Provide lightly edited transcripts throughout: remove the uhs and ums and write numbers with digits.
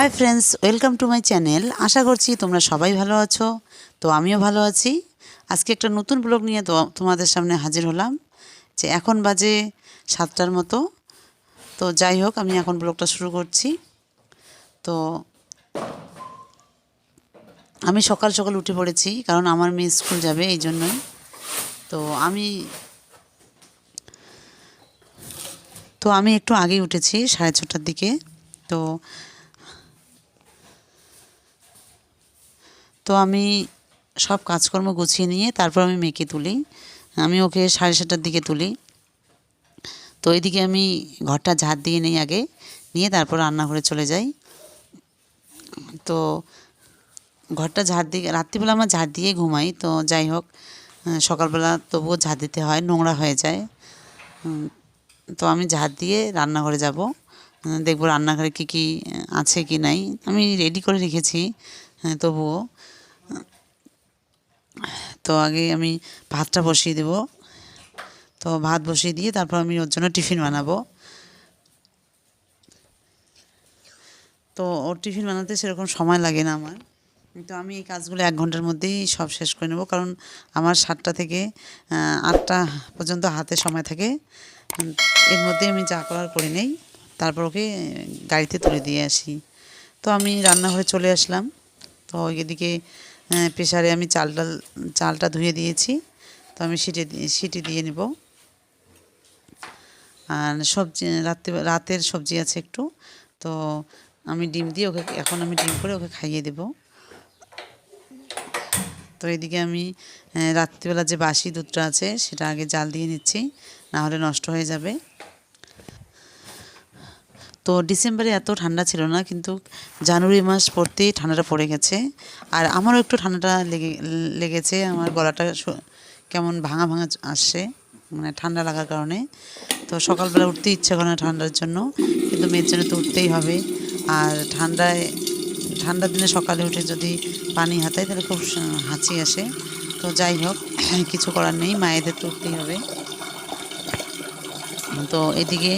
High friends, welcome to my channel. আশা করছি তোমরা সবাই ভালো আছো। তো আমিও ভালো আছি। আজকে একটা নতুন ব্লগ নিয়ে তোমাদের সামনে হাজির হলাম। যে এখন বাজে 7টার মতো। তো যাই হোক, আমি এখন ব্লগটা শুরু করছি। তো আমি সকাল সকাল উঠে পড়েছি, কারণ আমার মেয়ে স্কুল যাবে, এই জন্যই। তো আমি একটু আগেই উঠেছি, 6:30টার দিকে। তো তো আমি সব কাজকর্ম গুছিয়ে নিয়ে তারপর আমি মেয়েকে তুলি। আমি ওকে 7:30টার দিকে তুলি। তো এইদিকে আমি ঘরটা ঝাড় দিয়ে নিই আগে, নিয়ে তারপর রান্নাঘরে চলে যাই। তো ঘরটা ঝাড় দিয়ে রাত্রিবেলা আমার ঝাড় দিয়ে ঘুমাই। তো যাই হোক, সকালবেলা তবুও ঝাড় দিতে হয়, নোংরা হয়ে যায়। তো আমি ঝাড় দিয়ে রান্নাঘরে যাব, দেখব রান্নাঘরে কী কী আছে কি নাই। আমি রেডি করে রেখেছি, তবুও। তো আগে আমি ভাতটা বসিয়ে দেব। তো ভাত বসিয়ে দিয়ে তারপর আমি ওর জন্য টিফিন বানাবো। তো ওর টিফিন বানাতে সেরকম সময় লাগে না আমার। তো আমি এই কাজগুলো 1 ঘন্টার মধ্যেই সব শেষ করে নেব, কারণ আমার 7টা থেকে 8টা পর্যন্ত হাতে সময় থাকে। এর মধ্যে আমি যা করার করে নেই, তারপর ওকে গাড়িতে তুলে দিয়ে আসি। তো আমি রান্নাঘরে চলে আসলাম। তো এদিকে প্রেসারে আমি চালটা ধুয়ে দিয়েছি। তো আমি সিটি দিয়ে নেব। আর সবজি রাতের সবজি আছে একটু। তো আমি ডিম দিয়ে ওকে এখন আমি ডিম করে ওকে খাইয়ে দেব। তো এদিকে আমি রাত্রিবেলা যে বাসি দুধটা আছে সেটা আগে জাল দিয়ে নিচ্ছি, না হলে নষ্ট হয়ে যাবে। তো ডিসেম্বরে এত ঠান্ডা ছিল না, কিন্তু জানুয়ারি মাস পড়তেই ঠান্ডাটা পড়ে গেছে। আর আমারও একটু ঠান্ডাটা লেগেছে। আমার গলাটা কেমন ভাঙা ভাঙা আসছে, মানে ঠান্ডা লাগার কারণে। তো সকালবেলা উঠতে ইচ্ছা করে না ঠান্ডার জন্য, কিন্তু মেয়ের জন্য তো উঠতেই হবে। আর ঠান্ডার দিনে সকালে উঠে যদি পানি হাতাই তাহলে খুব হাঁচি আসে। তো যাই হোক, কিছু করার নেই, মায়েদের তো উঠতেই হবে। তো এদিকে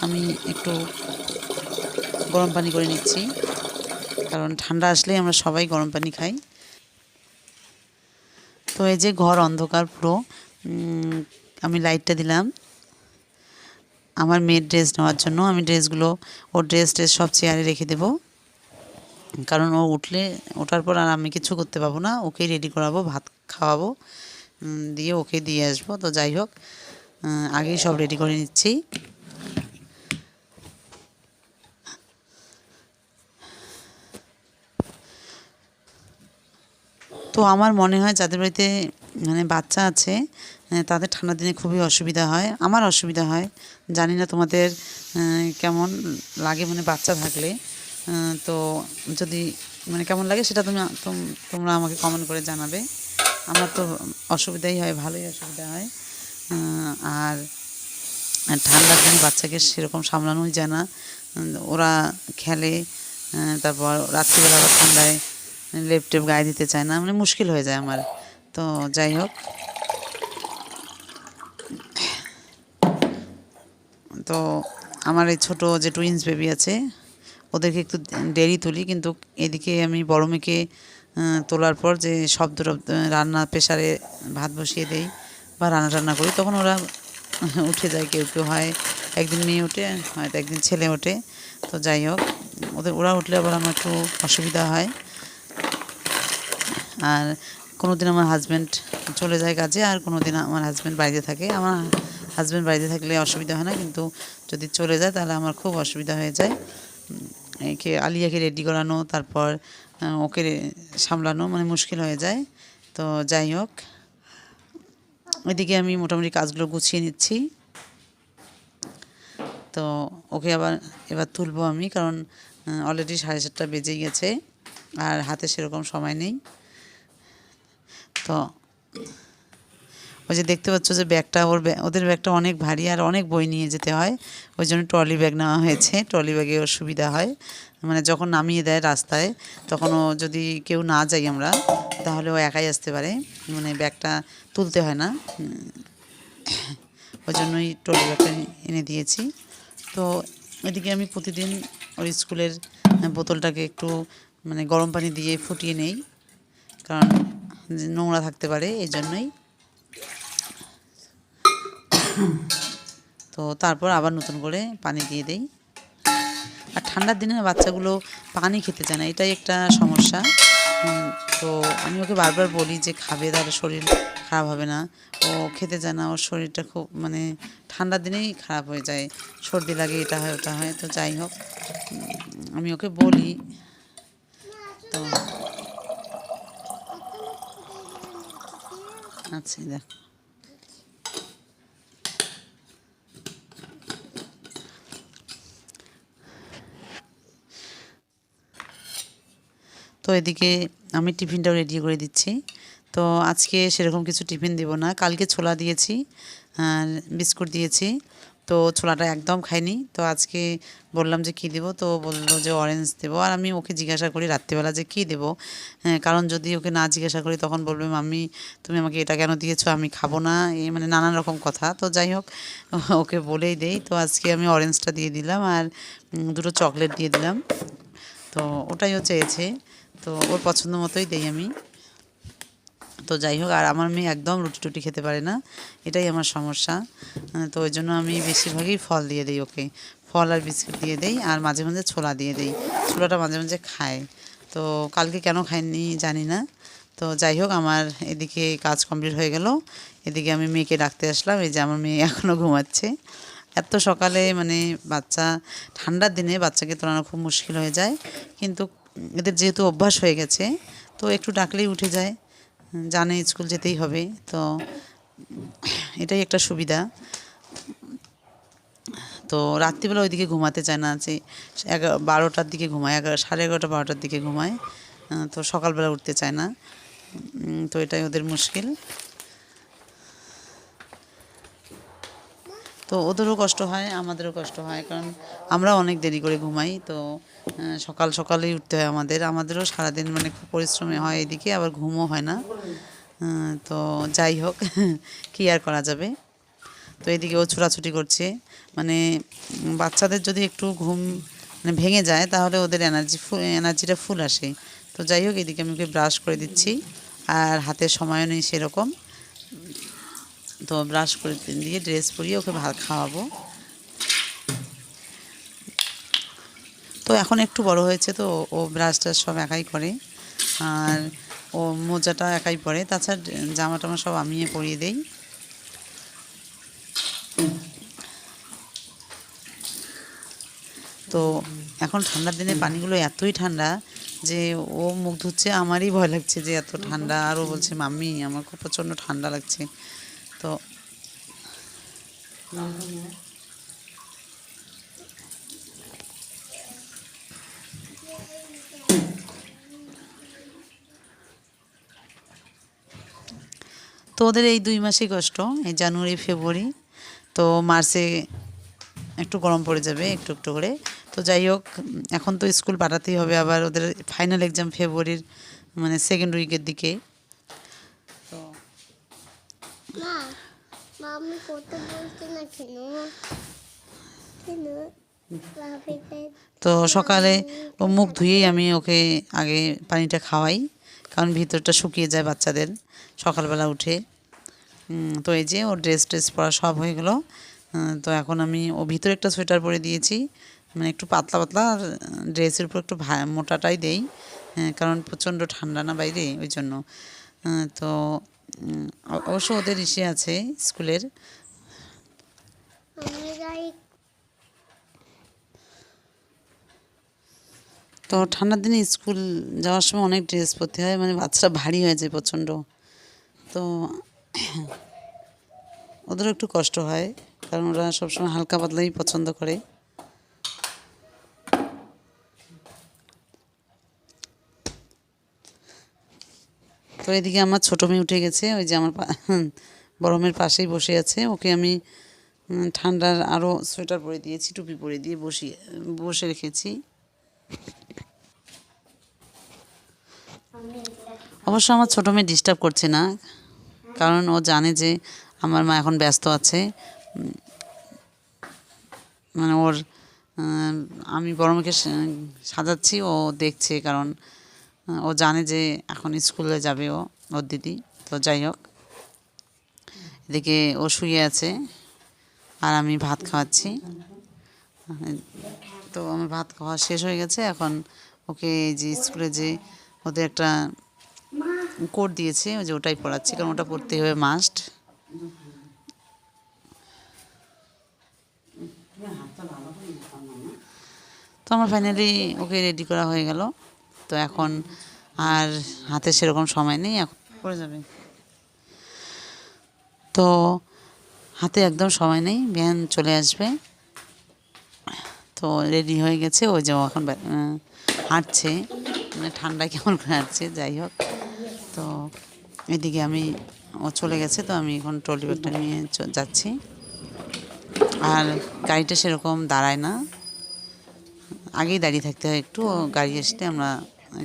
আমি একটু গরম পানি করে নিচ্ছি, কারণ ঠান্ডা আসলেই আমরা সবাই গরম পানি খাই। তো এই যে ঘর অন্ধকার পুরো, আমি লাইটটা দিলাম আমার মেয়ের ড্রেস নেওয়ার জন্য। আমি ওর ড্রেস সব চেয়ারে রেখে দেবো, কারণ ও ওঠার পর আর আমি কিছু করতে পারবো না। ওকেই রেডি করাবো, ভাত খাওয়াবো, দিয়ে ওকে দিয়ে আসবো। তো যাই হোক, আগেই সব রেডি করে নিচ্ছি। তো আমার মনে হয় যাদের বাড়িতে মানে বাচ্চা আছে, তাদের ঠান্ডার দিনে খুবই অসুবিধা হয়। আমার অসুবিধা হয়, জানি না তোমাদের কেমন লাগে, মানে বাচ্চা থাকলে। তো যদি মানে কেমন লাগে সেটা তোমরা আমাকে কমেন্ট করে জানাবে। আমার তো অসুবিধাই হয়, ভালোই অসুবিধা হয়। আর ঠান্ডার দিনে বাচ্চাকে সেরকম সামলানোই যায় না। ওরা খেলে, তারপর রাত্রিবেলা আবার ঠান্ডায় লেপ টেপ গায়ে দিতে চায় না, মানে মুশকিল হয়ে যায় আমার। তো যাই হোক, তো আমার এই ছোটো যে টুইন্স বেবি আছে, ওদেরকে একটু দেরি তুলি। কিন্তু এদিকে আমি বড় মেয়েকে তোলার পর যে শব্দ রান্না প্রেসারে ভাত বসিয়ে দেই বা রান্না করি, তখন ওরা উঠে যায়। কেউ কেউ হয় একদিন মেয়ে ওঠে, হয়তো একদিন ছেলে ওঠে। তো যাই হোক, ওরা উঠলে আবার আমার একটু অসুবিধা হয়। আর কোনো দিন আমার হাজব্যান্ড চলে যায় কাজে, আর কোনো দিন আমার হাজব্যান্ড বাড়িতে থাকে। আমার হাজব্যান্ড বাড়িতে থাকলে অসুবিধা হয় না, কিন্তু যদি চলে যায় তাহলে আমার খুব অসুবিধা হয়ে যায়। আলিয়াকে রেডি করানো, তারপর ওকে সামলানো, মানে মুশকিল হয়ে যায়। তো যাই হোক, এদিকে আমি মোটামুটি কাজগুলো গুছিয়ে নিচ্ছি। তো ওকে এবার তুলবো আমি, কারণ অলরেডি 7:30 বেজেই গেছে, আর হাতে সেরকম সময় নেই। তো ওই যে দেখতে পাচ্ছ যে ব্যাগটা, ওদের ব্যাগটা অনেক ভারী, আর অনেক বই নিয়ে যেতে হয়। ওই জন্য ট্রলি ব্যাগ নেওয়া হয়েছে। ট্রলি ব্যাগে ওর সুবিধা হয়, মানে যখন নামিয়ে দেয় রাস্তায়, তখন ও যদি কেউ না যাই আমরা, তাহলে ও একাই আসতে পারে, মানে ব্যাগটা তুলতে হয় না। ওই জন্যই ট্রলি ব্যাগটা এনে দিয়েছি। তো এদিকে আমি প্রতিদিন ওর স্কুলের বোতলটাকে একটু মানে গরম পানি দিয়ে ফুটিয়ে নেই, কারণ নোংরা থাকতে পারে এই জন্যই। তো তারপর আবার নতুন করে পানি দিয়ে দেই। আর ঠান্ডার দিনে বাচ্চাগুলো পানি খেতে চায় না, এটাই একটা সমস্যা। তো আমি ওকে বারবার বলি যে খাবে, তাহলে শরীর খারাপ হবে না। ও খেতে চায় না, ওর শরীরটা খুব মানে ঠান্ডার দিনেই খারাপ হয়ে যায়, সর্দি লাগে, এটা হয় ওটা হয়। তো যাই হোক, আমি ওকে বলি। তো আচ্ছা দেখ, তো এদিকে আমি টিফিনটাও রেডি করে দিচ্ছি। তো আজকে সেরকম কিছু টিফিন দেব না, কালকে ছোলা দিয়েছি আর বিস্কুট দিয়েছি, তো ছোলাটা একদম খাইনি। তো আজকে বললাম যে কী দেবো, তো বললো যে অরেঞ্জ দেবো। আর আমি ওকে জিজ্ঞাসা করি রাত্রিবেলা যে কী দেবো, কারণ যদি ওকে না জিজ্ঞাসা করি তখন বলবে মাম্মি তুমি আমাকে এটা কেন দিয়েছো, আমি খাবো না, এই মানে নানান রকম কথা। তো যাই হোক, ওকে বলেই দেই। তো আজকে আমি অরেঞ্জটা দিয়ে দিলাম আর দুটো চকলেট দিয়ে দিলাম। তো ওটাই ও চেয়েছে, তো ওর পছন্দ মতোই দেই আমি। তো যাই হোক, আর আমার মেয়ে একদম রুটি টুটি খেতে পারে না, এটাই আমার সমস্যা। তো ওই জন্য আমি বেশিরভাগই ফল দিয়ে দিই ওকে, ফল আর বিস্কুট দিয়ে দেই, আর মাঝে মাঝে ছোলা দিয়ে দিই, ছোলাটা মাঝে মাঝে খায়। তো কালকে কেন খায়নি জানি না। তো যাই হোক, আমার এদিকে কাজ কমপ্লিট হয়ে গেল। এদিকে আমি মেয়েকে ডাকতে আসলাম, এই যে আমার মেয়ে এখনও ঘুমাচ্ছে। এত সকালে মানে বাচ্চা, ঠান্ডার দিনে বাচ্চাকে তোলানো খুব মুশকিল হয়ে যায়, কিন্তু এদের যেহেতু অভ্যাস হয়ে গেছে, তো একটু ডাকলেই উঠে যায়, জানে স্কুল যেতেই হবে। তো এটাই একটা সুবিধা। তো রাত্রিবেলা ওইদিকে ঘুমাতে চায় না, যে 12টার দিকে ঘুমায়, 11:30 12টার দিকে ঘুমায়। তো সকালবেলা উঠতে চায় না। তো এটাই ওদের মুশকিল। তো ওদেরও কষ্ট হয়, আমাদেরও কষ্ট হয়, কারণ আমরা অনেক দেরি করে ঘুমাই। তো সকাল সকালেই উঠতে হয় আমাদেরও সারাদিন মানে খুব পরিশ্রমী হয়, এদিকে আবার ঘুমও হয় না। তো যাই হোক, কী আর করা যাবে। তো এদিকে ও ছোটাছুটি করছে, মানে বাচ্চাদের যদি একটু ঘুম মানে ভেঙে যায় তাহলে ওদের এনার্জিটা ফুল আসে। তো যাই হোক, এদিকে আমি ওকে ব্রাশ করে দিচ্ছি, আর হাতে সময়ও নেই সেরকম। তো ব্রাশ করে দিয়ে ড্রেস পরিয়ে ওকে ভাত খাওয়াবো। তো এখন একটু বড় হয়েছে, তো ও ব্রাশ টাশ সব একাই করে, আর ও মোজাটা একাই পরে, তাছাড়া জামা টামা সব আমি পরিয়ে দেই। তো এখন ঠান্ডার দিনে পানিগুলো এতই ঠান্ডা যে ও মুখ ধুচ্ছে, আমারই ভয় লাগছে যে এত ঠান্ডা। আর ও বলছে মাম্মি আমার খুব প্রচণ্ড ঠান্ডা লাগছে। তো তো ওদের এই 2 মাসই কষ্ট, এই জানুয়ারি ফেব্রুয়ারি। তো মার্চে একটু গরম পড়ে যাবে একটু একটু করে। তো যাই হোক, এখন তো স্কুল পাঠাতেই হবে, আবার ওদের ফাইনাল এক্সাম ফেব্রুয়ারির মানে সেকেন্ড উইকের দিকে। তো মা, মা আমি করতে বলছি না কেন? কেন? তো সকালে ও মুখ ধুয়েই আমি ওকে আগে পানিটা খাওয়াই, কারণ ভিতরটা শুকিয়ে যায় বাচ্চাদের সকালবেলা উঠে। তো এই যে ওর ড্রেস ট্রেস পরা সব হয়ে গেল। তো এখন আমি ও ভিতরে একটা সোয়েটার পরে দিয়েছি, মানে একটু পাতলা পাতলা, আর ড্রেসের উপর একটু মোটাটাই দেই, কারণ প্রচণ্ড ঠান্ডা না বাইরে, ওই জন্য। তো অবশ্য ওদের ইসে আছে স্কুলের। তো ঠান্ডার দিনে স্কুল যাওয়ার সময় অনেক ড্রেস পরতে হয়, মানে বাচ্চারা ভারী হয়ে যায় প্রচণ্ড। তো ওদেরও একটু কষ্ট হয়, কারণ ওরা সবসময় হালকা পাতলাই পছন্দ করে। তো এদিকে আমার ছোটো মেয়ে উঠে গেছে, ওই যে আমার বড় মেয়ের পাশেই বসে আছে। ওকে আমি ঠান্ডার আরও সোয়েটার পরে দিয়েছি, টুপি পরে দিয়ে বসে রেখেছি। অবশ্য আমার ছোটো মেয়ে ডিস্টার্ব করছে না, কারণ ও জানে যে আমার মা এখন ব্যস্ত আছে, মানে ওর আমি বড় মেয়েকে সাজাচ্ছি, ও দেখছে, কারণ ও জানে যে এখন স্কুলে যাবে ওর দিদি। তো যাই হোক, এদিকে ও শুয়ে আছে আর আমি ভাত খাওয়াচ্ছি। তো আমার ভাত খাওয়া শেষ হয়ে গেছে। এখন ওকে যে স্কুলে যে ওদের একটা কোড দিয়েছে, ওই যে ওটাই পড়াচ্ছি, কারণ ওটা পড়তেই হবে, মাস্ট। তো আমার ফাইনালি ওকে রেডি করা হয়ে গেল। তো এখন আর হাতে সেরকম সময় নেই, এখন পড়ে যাবে। তো হাতে একদম সময় নেই, ভ্যান চলে আসবে। তো রেডি হয়ে গেছে, ওই যে এখন হাঁটছে, মানে ঠান্ডায় কেমন করে হাঁটছে। যাই হোক, তো এদিকে ও চলে গেছে, তো আমি এখন ট্রলি ব্যাগটা নিয়ে যাচ্ছি। আর গাড়িটা সেরকম দাঁড়ায় না, আগেই দাঁড়িয়ে থাকতে হয় একটু। ও গাড়ি আসলে আমরা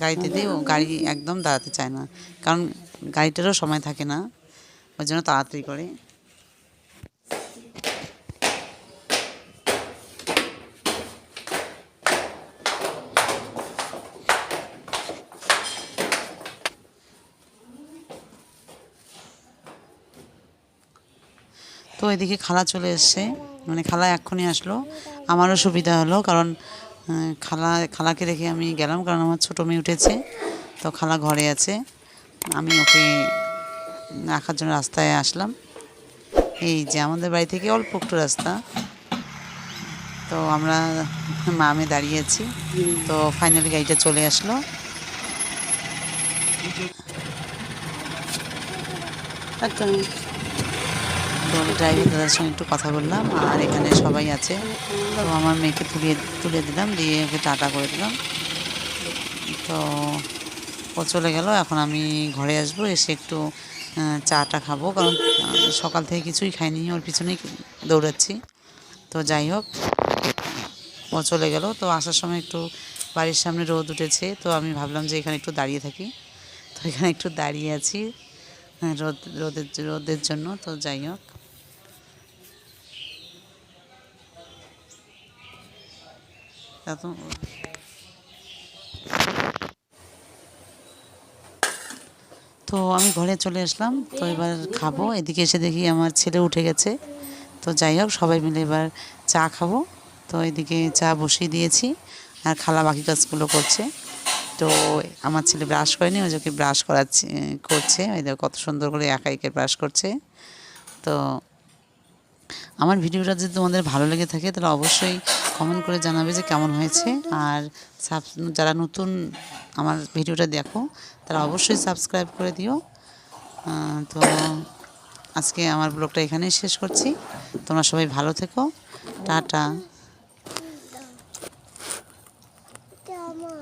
গাড়িতে দিই, ও গাড়ি একদম দাঁড়াতে চায় না, কারণ গাড়িটারও সময় থাকে না, ওই জন্য তাড়াতাড়ি করে। তো এদিকে খালা চলে এসছে, মানে খালা এক্ষুনি আসলো। আমারও সুবিধা হলো, কারণ খালাকে রেখে আমি গেলাম, কারণ আমার ছোটো মেয়ে উঠেছে। তো খালা ঘরে আছে, আমি ওকে রাখার জন্য রাস্তায় আসলাম। এই যে আমাদের বাড়ি থেকে অল্প একটু রাস্তা। তো আমরা মা মেয়ে দাঁড়িয়ে আছি। তো ফাইনালি গাড়িটা চলে আসলো। তো ড্রাইভার দাদার সঙ্গে একটু কথা বললাম, আর এখানে সবাই আছে। তো আমার মেয়েকে তুলে দিলাম, দিয়ে ওকে টাটা করে দিলাম। তো ও চলে গেল। এখন আমি ঘরে আসবো, এসে একটু চাটা খাবো, কারণ সকাল থেকে কিছুই খাইনি, ওর পিছনেই দৌড়াচ্ছি। তো যাই হোক, ও চলে গেল। তো আসার সময় একটু বাড়ির সামনে রোদ উঠেছে, তো আমি ভাবলাম যে এখানে একটু দাঁড়িয়ে থাকি। তো এখানে একটু দাঁড়িয়ে আছি রোদের জন্য। তো যাই হোক, তো আমি ঘরে চলে আসলাম। তো এবার খাবো। এদিকে এসে দেখি আমার ছেলে উঠে গেছে। তো যাই হোক, সবাই মিলে এবার চা খাবো। তো এদিকে চা বসিয়ে দিয়েছি, আর খালা বাকি কাজগুলো করছে। তো আমার ছেলে ব্রাশ করেনি, ওই ওকে ব্রাশ করছে। ওই দেখো কত সুন্দর করে একা একে ব্রাশ করছে। তো আমার ভিডিওটা যদি তোমাদের ভালো লেগে থাকে, তাহলে অবশ্যই কমেন্ট করে জানাবে যে কেমন হয়েছে। আর যারা নতুন আমার ভিডিওটা দেখো, তারা অবশ্যই সাবস্ক্রাইব করে দিও। তো আজকে আমার ব্লগটা এখানেই শেষ করছি। তোমরা সবাই ভালো থেকো, টাটা। কেমন